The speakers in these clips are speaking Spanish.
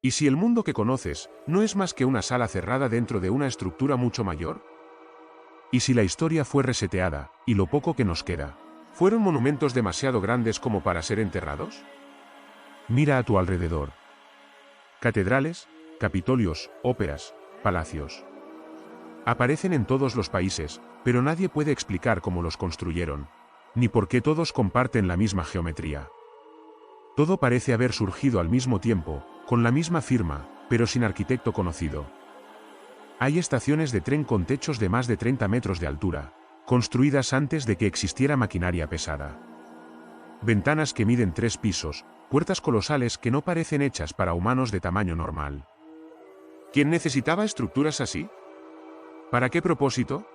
¿Y si el mundo que conoces no es más que una sala cerrada dentro de una estructura mucho mayor? ¿Y si la historia fue reseteada, y lo poco que nos queda fueron monumentos demasiado grandes como para ser enterrados? Mira a tu alrededor. Catedrales, capitolios, óperas, palacios. Aparecen en todos los países, pero nadie puede explicar cómo los construyeron, ni por qué todos comparten la misma geometría. Todo parece haber surgido al mismo tiempo, con la misma firma, pero sin arquitecto conocido. Hay estaciones de tren con techos de más de 30 metros de altura, construidas antes de que existiera maquinaria pesada. Ventanas que miden 3 pisos, puertas colosales que no parecen hechas para humanos de tamaño normal. ¿Quién necesitaba estructuras así? ¿Para qué propósito?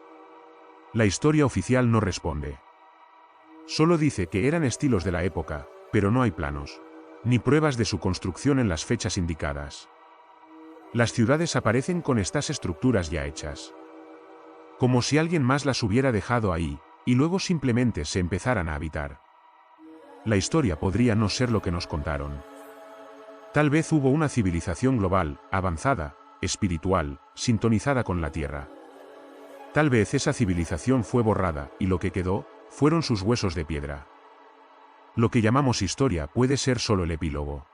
La historia oficial no responde. Solo dice que eran estilos de la época, pero no hay planos, ni pruebas de su construcción en las fechas indicadas. Las ciudades aparecen con estas estructuras ya hechas. Como si alguien más las hubiera dejado ahí, y luego simplemente se empezaran a habitar. La historia podría no ser lo que nos contaron. Tal vez hubo una civilización global, avanzada, espiritual, sintonizada con la Tierra. Tal vez esa civilización fue borrada, y lo que quedó, fueron sus huesos de piedra. Lo que llamamos historia puede ser solo el epílogo.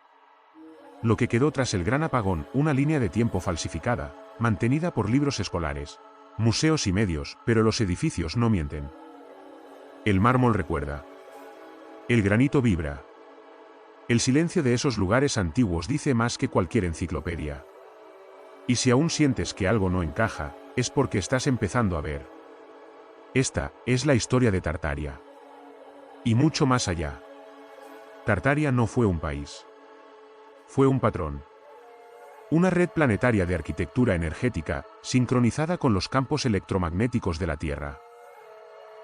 Lo que quedó tras el gran apagón, una línea de tiempo falsificada, mantenida por libros escolares, museos y medios, pero los edificios no mienten. El mármol recuerda. El granito vibra. El silencio de esos lugares antiguos dice más que cualquier enciclopedia. Y si aún sientes que algo no encaja, es porque estás empezando a ver. Esta es la historia de Tartaria. Y mucho más allá. Tartaria no fue un país. Fue un patrón. Una red planetaria de arquitectura energética, sincronizada con los campos electromagnéticos de la Tierra.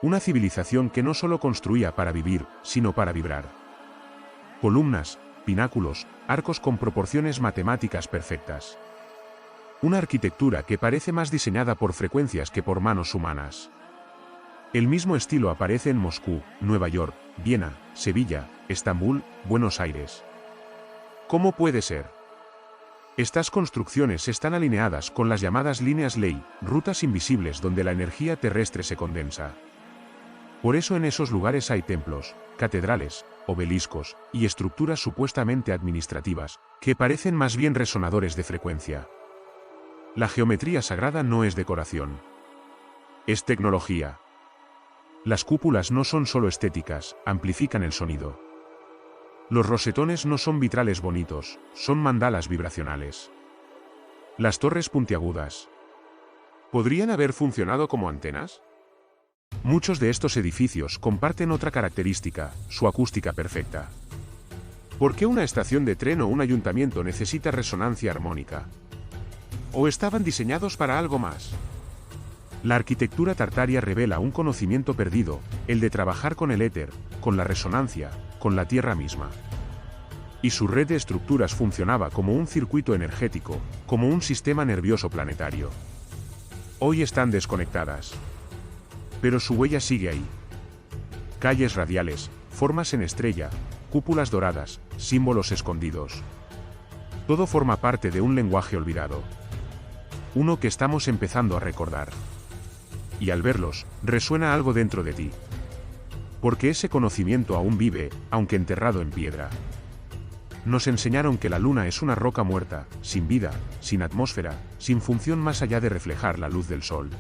Una civilización que no solo construía para vivir, sino para vibrar. Columnas, pináculos, arcos con proporciones matemáticas perfectas. Una arquitectura que parece más diseñada por frecuencias que por manos humanas. El mismo estilo aparece en Moscú, Nueva York, Viena, Sevilla, Estambul, Buenos Aires. ¿Cómo puede ser? Estas construcciones están alineadas con las llamadas líneas ley, rutas invisibles donde la energía terrestre se condensa. Por eso en esos lugares hay templos, catedrales, obeliscos, y estructuras supuestamente administrativas, que parecen más bien resonadores de frecuencia. La geometría sagrada no es decoración. Es tecnología. Las cúpulas no son solo estéticas, amplifican el sonido. Los rosetones no son vitrales bonitos, son mandalas vibracionales. Las torres puntiagudas. ¿Podrían haber funcionado como antenas? Muchos de estos edificios comparten otra característica, su acústica perfecta. ¿Por qué una estación de tren o un ayuntamiento necesita resonancia armónica? ¿O estaban diseñados para algo más? La arquitectura tartaria revela un conocimiento perdido, el de trabajar con el éter, con la resonancia, con la tierra misma. Y su red de estructuras funcionaba como un circuito energético, como un sistema nervioso planetario. Hoy están desconectadas. Pero su huella sigue ahí. Calles radiales, formas en estrella, cúpulas doradas, símbolos escondidos. Todo forma parte de un lenguaje olvidado. Uno que estamos empezando a recordar. Y al verlos, resuena algo dentro de ti. Porque ese conocimiento aún vive, aunque enterrado en piedra. Nos enseñaron que la luna es una roca muerta, sin vida, sin atmósfera, sin función más allá de reflejar la luz del sol.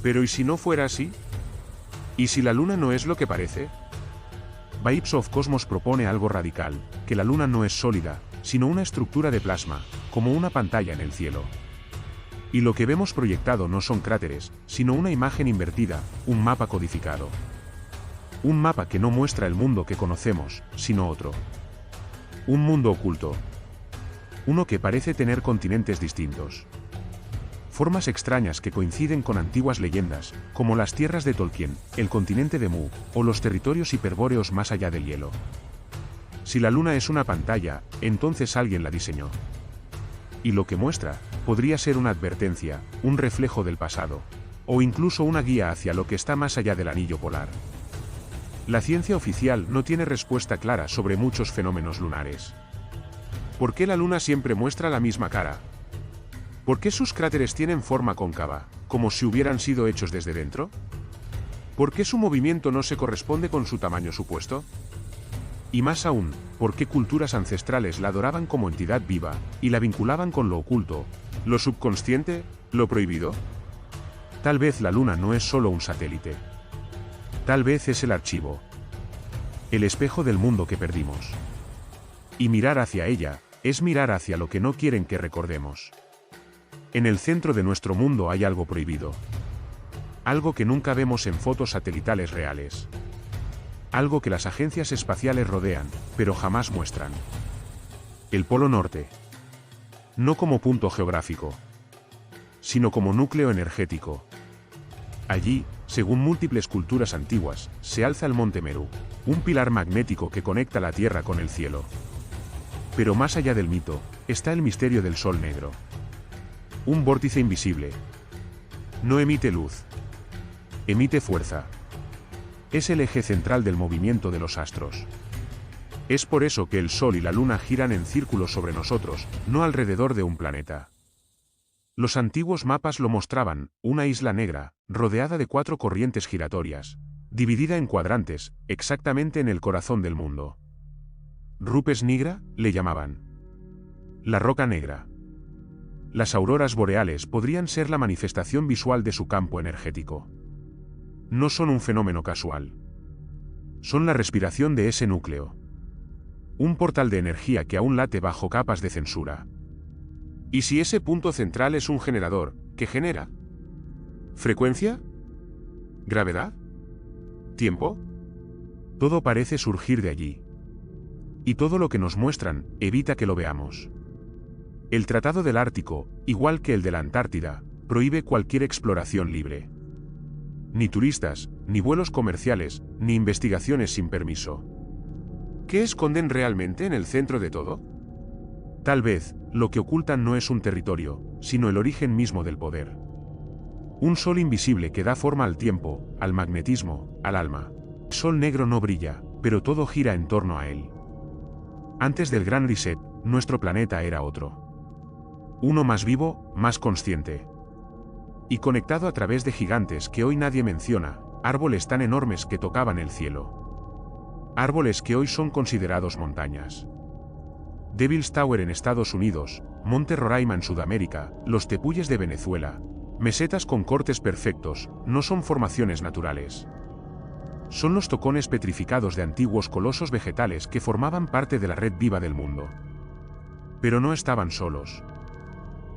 Pero ¿y si no fuera así? ¿Y si la luna no es lo que parece? Vibes of Cosmos propone algo radical, que la luna no es sólida, sino una estructura de plasma, como una pantalla en el cielo. Y lo que vemos proyectado no son cráteres, sino una imagen invertida, un mapa codificado. Un mapa que no muestra el mundo que conocemos, sino otro. Un mundo oculto. Uno que parece tener continentes distintos. Formas extrañas que coinciden con antiguas leyendas, como las tierras de Tolkien, el continente de Mu, o los territorios hiperbóreos más allá del hielo. Si la luna es una pantalla, entonces alguien la diseñó. Y lo que muestra, podría ser una advertencia, un reflejo del pasado, o incluso una guía hacia lo que está más allá del anillo polar. La ciencia oficial no tiene respuesta clara sobre muchos fenómenos lunares. ¿Por qué la Luna siempre muestra la misma cara? ¿Por qué sus cráteres tienen forma cóncava, como si hubieran sido hechos desde dentro? ¿Por qué su movimiento no se corresponde con su tamaño supuesto? Y más aún, ¿por qué culturas ancestrales la adoraban como entidad viva, y la vinculaban con lo oculto, lo subconsciente, lo prohibido? Tal vez la Luna no es solo un satélite. Tal vez es el archivo. El espejo del mundo que perdimos. Y mirar hacia ella, es mirar hacia lo que no quieren que recordemos. En el centro de nuestro mundo hay algo prohibido. Algo que nunca vemos en fotos satelitales reales. Algo que las agencias espaciales rodean, pero jamás muestran. El Polo Norte. No como punto geográfico, sino como núcleo energético. Allí, según múltiples culturas antiguas, se alza el Monte Meru, un pilar magnético que conecta la Tierra con el cielo. Pero más allá del mito, está el misterio del Sol Negro. Un vórtice invisible. No emite luz. Emite fuerza. Es el eje central del movimiento de los astros. Es por eso que el Sol y la Luna giran en círculos sobre nosotros, no alrededor de un planeta. Los antiguos mapas lo mostraban, una isla negra, rodeada de 4 corrientes giratorias, dividida en cuadrantes, exactamente en el corazón del mundo. Rupes Nigra, le llamaban. La roca negra. Las auroras boreales podrían ser la manifestación visual de su campo energético. No son un fenómeno casual. Son la respiración de ese núcleo. Un portal de energía que aún late bajo capas de censura. ¿Y si ese punto central es un generador, qué genera? ¿Frecuencia? ¿Gravedad? ¿Tiempo? Todo parece surgir de allí. Y todo lo que nos muestran, evita que lo veamos. El Tratado del Ártico, igual que el de la Antártida, prohíbe cualquier exploración libre. Ni turistas, ni vuelos comerciales, ni investigaciones sin permiso. ¿Qué esconden realmente en el centro de todo? Tal vez, lo que ocultan no es un territorio, sino el origen mismo del poder. Un sol invisible que da forma al tiempo, al magnetismo, al alma. El sol negro no brilla, pero todo gira en torno a él. Antes del Gran Reset, nuestro planeta era otro. Uno más vivo, más consciente. Y conectado a través de gigantes que hoy nadie menciona, árboles tan enormes que tocaban el cielo. Árboles que hoy son considerados montañas. Devil's Tower en Estados Unidos, Monte Roraima en Sudamérica, los tepuyes de Venezuela, mesetas con cortes perfectos, no son formaciones naturales. Son los tocones petrificados de antiguos colosos vegetales que formaban parte de la red viva del mundo. Pero no estaban solos.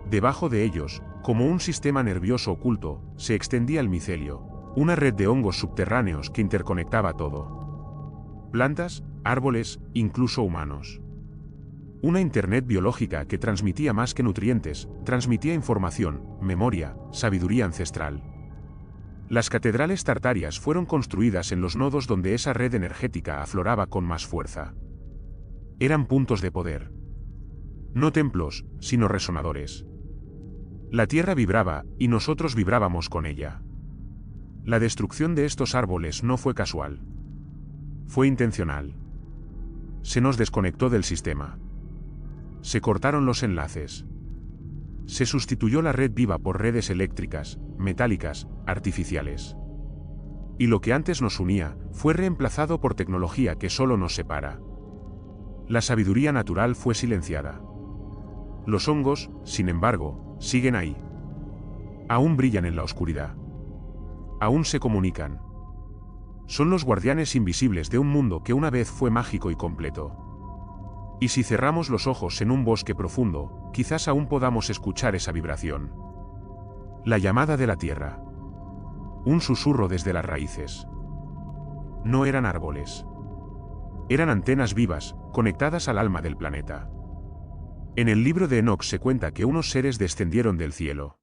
Debajo de ellos, como un sistema nervioso oculto, se extendía el micelio, una red de hongos subterráneos que interconectaba todo. Plantas, árboles, incluso humanos. Una Internet biológica que transmitía más que nutrientes, transmitía información, memoria, sabiduría ancestral. Las catedrales tartarias fueron construidas en los nodos donde esa red energética afloraba con más fuerza. Eran puntos de poder. No templos, sino resonadores. La tierra vibraba, y nosotros vibrábamos con ella. La destrucción de estos árboles no fue casual. Fue intencional. Se nos desconectó del sistema. Se cortaron los enlaces. Se sustituyó la red viva por redes eléctricas, metálicas, artificiales. Y lo que antes nos unía, fue reemplazado por tecnología que solo nos separa. La sabiduría natural fue silenciada. Los hongos, sin embargo, siguen ahí. Aún brillan en la oscuridad. Aún se comunican. Son los guardianes invisibles de un mundo que una vez fue mágico y completo. Y si cerramos los ojos en un bosque profundo, quizás aún podamos escuchar esa vibración. La llamada de la tierra. Un susurro desde las raíces. No eran árboles. Eran antenas vivas, conectadas al alma del planeta. En el libro de Enoc se cuenta que unos seres descendieron del cielo.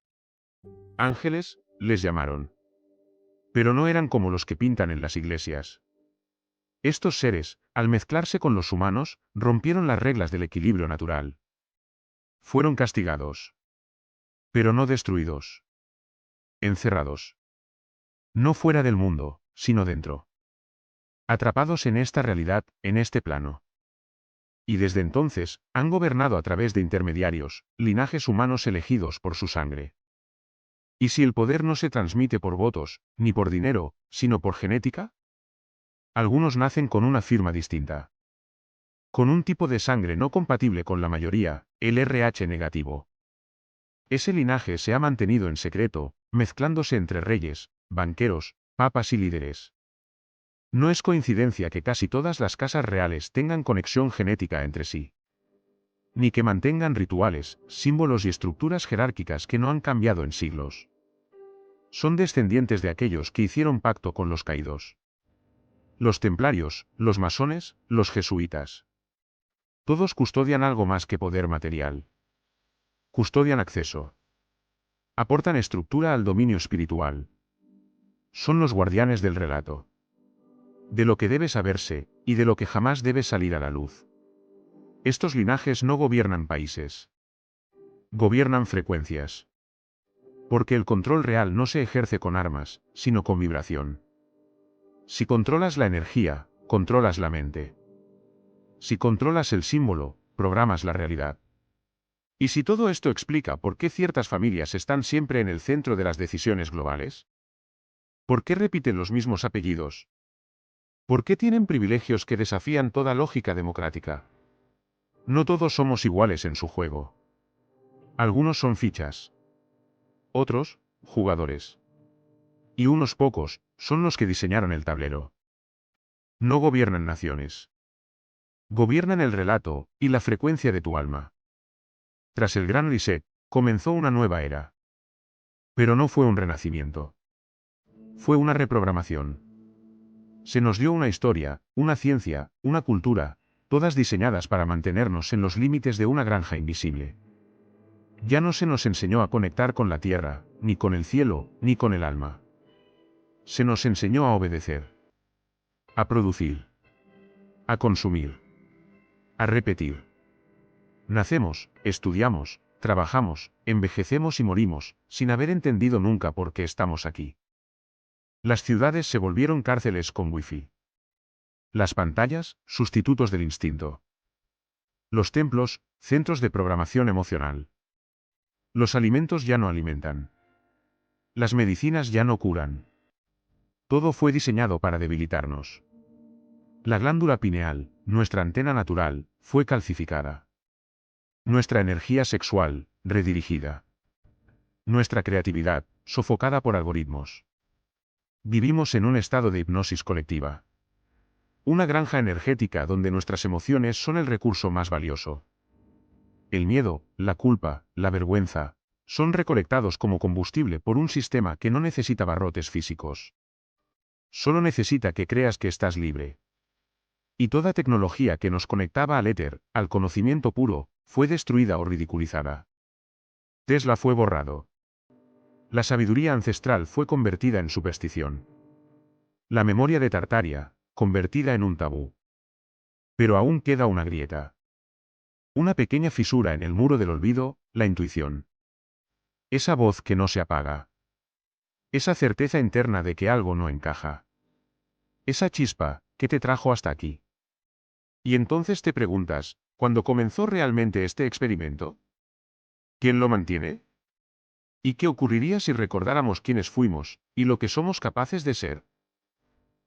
Ángeles, les llamaron. Pero no eran como los que pintan en las iglesias. Estos seres, al mezclarse con los humanos, rompieron las reglas del equilibrio natural. Fueron castigados. Pero no destruidos. Encerrados. No fuera del mundo, sino dentro. Atrapados en esta realidad, en este plano. Y desde entonces, han gobernado a través de intermediarios, linajes humanos elegidos por su sangre. ¿Y si el poder no se transmite por votos, ni por dinero, sino por genética? Algunos nacen con una firma distinta. Con un tipo de sangre no compatible con la mayoría, el RH negativo. Ese linaje se ha mantenido en secreto, mezclándose entre reyes, banqueros, papas y líderes. No es coincidencia que casi todas las casas reales tengan conexión genética entre sí. Ni que mantengan rituales, símbolos y estructuras jerárquicas que no han cambiado en siglos. Son descendientes de aquellos que hicieron pacto con los caídos. Los templarios, los masones, los jesuitas. Todos custodian algo más que poder material. Custodian acceso. Aportan estructura al dominio espiritual. Son los guardianes del relato. De lo que debe saberse, y de lo que jamás debe salir a la luz. Estos linajes no gobiernan países. Gobiernan frecuencias. Porque el control real no se ejerce con armas, sino con vibración. Si controlas la energía, controlas la mente. Si controlas el símbolo, programas la realidad. ¿Y si todo esto explica por qué ciertas familias están siempre en el centro de las decisiones globales? ¿Por qué repiten los mismos apellidos? ¿Por qué tienen privilegios que desafían toda lógica democrática? No todos somos iguales en su juego. Algunos son fichas. Otros, jugadores. Y unos pocos, son los que diseñaron el tablero. No gobiernan naciones. Gobiernan el relato, y la frecuencia de tu alma. Tras el gran reset, comenzó una nueva era. Pero no fue un renacimiento. Fue una reprogramación. Se nos dio una historia, una ciencia, una cultura, todas diseñadas para mantenernos en los límites de una granja invisible. Ya no se nos enseñó a conectar con la tierra, ni con el cielo, ni con el alma. Se nos enseñó a obedecer. A producir. A consumir. A repetir. Nacemos, estudiamos, trabajamos, envejecemos y morimos, sin haber entendido nunca por qué estamos aquí. Las ciudades se volvieron cárceles con wifi. Las pantallas, sustitutos del instinto. Los templos, centros de programación emocional. Los alimentos ya no alimentan. Las medicinas ya no curan. Todo fue diseñado para debilitarnos. La glándula pineal, nuestra antena natural, fue calcificada. Nuestra energía sexual, redirigida. Nuestra creatividad, sofocada por algoritmos. Vivimos en un estado de hipnosis colectiva. Una granja energética donde nuestras emociones son el recurso más valioso. El miedo, la culpa, la vergüenza, son recolectados como combustible por un sistema que no necesita barrotes físicos. Solo necesita que creas que estás libre. Y toda tecnología que nos conectaba al éter, al conocimiento puro, fue destruida o ridiculizada. Tesla fue borrado. La sabiduría ancestral fue convertida en superstición. La memoria de Tartaria, convertida en un tabú. Pero aún queda una grieta. Una pequeña fisura en el muro del olvido, la intuición. Esa voz que no se apaga. Esa certeza interna de que algo no encaja. Esa chispa, que te trajo hasta aquí. Y entonces te preguntas, ¿cuándo comenzó realmente este experimento? ¿Quién lo mantiene? ¿Y qué ocurriría si recordáramos quiénes fuimos, y lo que somos capaces de ser?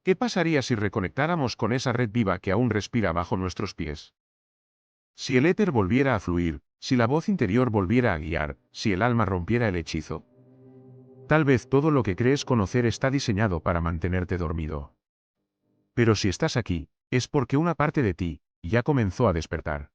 ¿Qué pasaría si reconectáramos con esa red viva que aún respira bajo nuestros pies? Si el éter volviera a fluir, si la voz interior volviera a guiar, si el alma rompiera el hechizo. Tal vez todo lo que crees conocer está diseñado para mantenerte dormido. Pero si estás aquí, es porque una parte de ti ya comenzó a despertar.